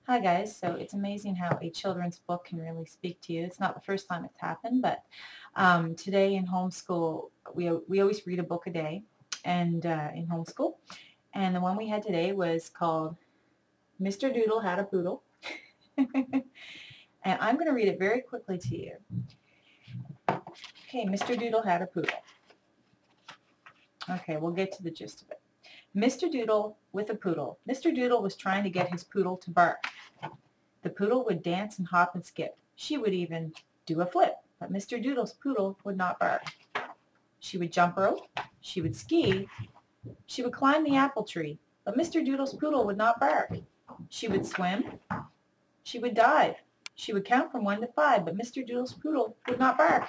Hi guys, so it's amazing how a children's book can really speak to you. It's not the first time it's happened, but today in homeschool, we always read a book a day and in homeschool. And the one we had today was called Mr. Doodle Had a Poodle. And I'm going to read it very quickly to you. Okay, Mr. Doodle had a poodle. Okay, we'll get to the gist of it. Mr. Doodle with a poodle. Mr. Doodle was trying to get his poodle to bark. The poodle would dance and hop and skip. She would even do a flip, but Mr. Doodle's poodle would not bark. She would jump rope, she would ski, she would climb the apple tree, but Mr. Doodle's poodle would not bark. She would swim, she would dive, she would count from 1 to 5, but Mr. Doodle's poodle would not bark.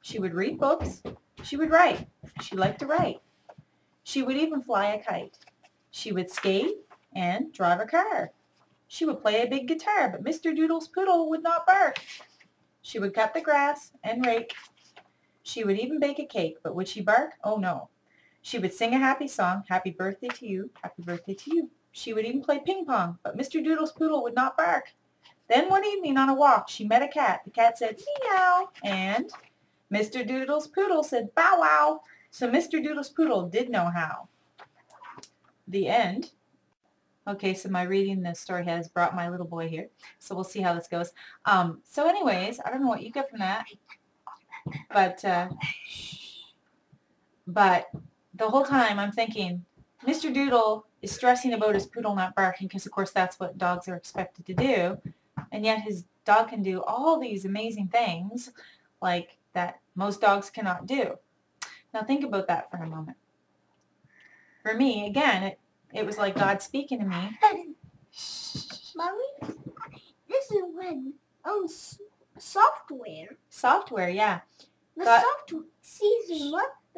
She would read books, she would write, she liked to write. She would even fly a kite. She would skate and drive a car. She would play a big guitar, but Mr. Doodle's poodle would not bark. She would cut the grass and rake. She would even bake a cake, but would she bark? Oh no. She would sing a happy song, happy birthday to you, happy birthday to you. She would even play ping pong, but Mr. Doodle's poodle would not bark. Then one evening on a walk, she met a cat. The cat said, meow, and Mr. Doodle's poodle said, bow wow. So Mr. Doodle's poodle did know how. The end. Okay, so my reading the story has brought my little boy here, so we'll see how this goes. So anyways, I don't know what you get from that, but the whole time I'm thinking, Mr. Doodle is stressing about his poodle not barking because, of course, that's what dogs are expected to do, and yet his dog can do all these amazing things like that most dogs cannot do. Now think about that for a moment. For me, again, it was like God speaking to me. Mommy, this is when software. Software, yeah. The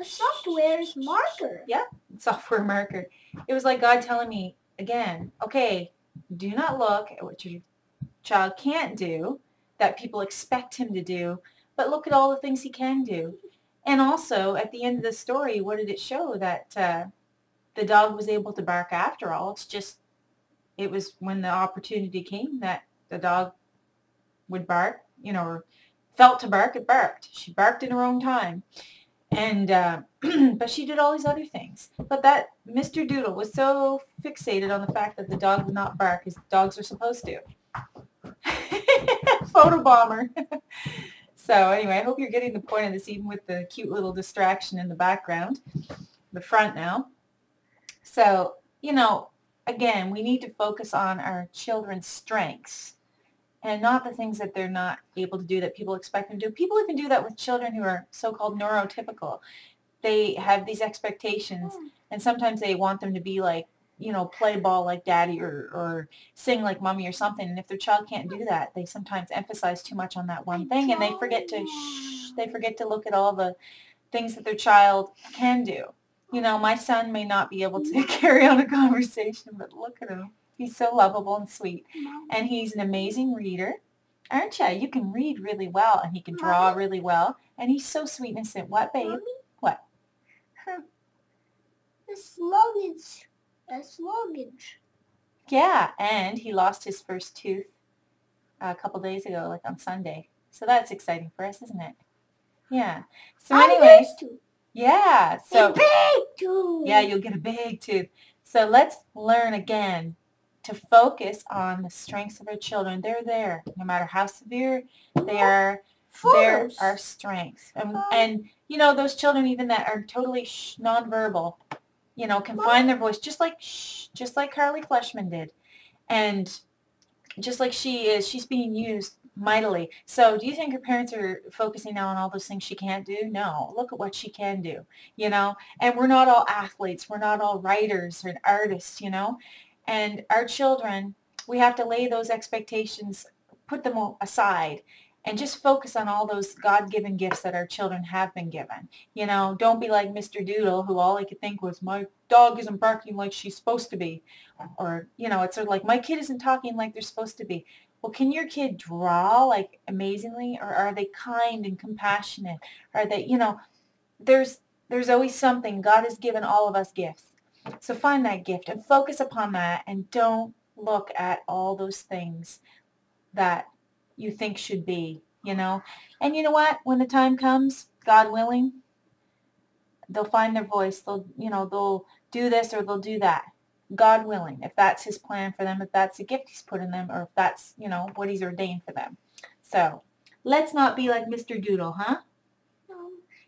software is marker. Yeah, software marker. It was like God telling me again, okay, do not look at what your child can't do that people expect him to do, but look at all the things he can do. And also, at the end of the story, what did it show? That the dog was able to bark after all. It's just, it was when the opportunity came that the dog would bark, or felt to bark, it barked. She barked in her own time. And, but she did all these other things. But that Mr. Doodle was so fixated on the fact that the dog would not bark as dogs are supposed to. Photobomber. So anyway, I hope you're getting the point of this, even with the cute little distraction in the background, the front now. So, again, we need to focus on our children's strengths and not the things that they're not able to do that people expect them to do. People even do that with children who are so-called neurotypical. They have these expectations, and sometimes they want them to be like, play ball like daddy or sing like mommy or something. And if their child can't do that, they sometimes emphasize too much on that one thing, and they forget to look at all the things that their child can do. My son may not be able to carry on a conversation, but look at him. He's so lovable and sweet. And he's an amazing reader. Aren't you? You can read really well, and he can draw really well. And he's so sweet and innocent. What, babe? Mommy? What? The luggage. Yeah, and he lost his first tooth a couple days ago, like on Sunday. So that's exciting for us, isn't it? Yeah. So anyway, yeah. So a big tooth. Yeah, you'll get a big tooth. So let's learn again to focus on the strengths of our children. They're there. No matter how severe they are, they're our strengths. And those children even that are totally nonverbal, can find their voice just like Carly Fleshman did. And just like she's being used mightily. So do you think her parents are focusing now on all those things she can't do? No. Look at what she can do, And we're not all athletes. We're not all writers or artists, And our children, we have to lay those expectations, put them aside, and just focus on all those God-given gifts that our children have been given. Don't be like Mr. Doodle, who all he could think was, my dog isn't barking like she's supposed to be. Or, it's sort of like, my kid isn't talking like they're supposed to be. Well, can your kid draw like amazingly, or are they kind and compassionate? Are they, there's always something. God has given all of us gifts. So find that gift and focus upon that, and don't look at all those things that you think should be, you know. And you know what? When the time comes, God willing, they'll find their voice. They'll, you know, they'll do this or they'll do that. God willing, if that's his plan for them, if that's a gift he's put in them, or if that's, you know, what he's ordained for them. So let's not be like Mr. Doodle, huh?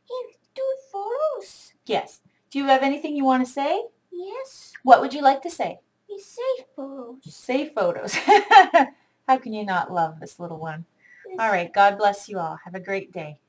He do photos. Yes. Do you have anything you want to say? Yes. What would you like to say? He save photos. Save photos. How can you not love this little one? Yes. All right. God bless you all. Have a great day.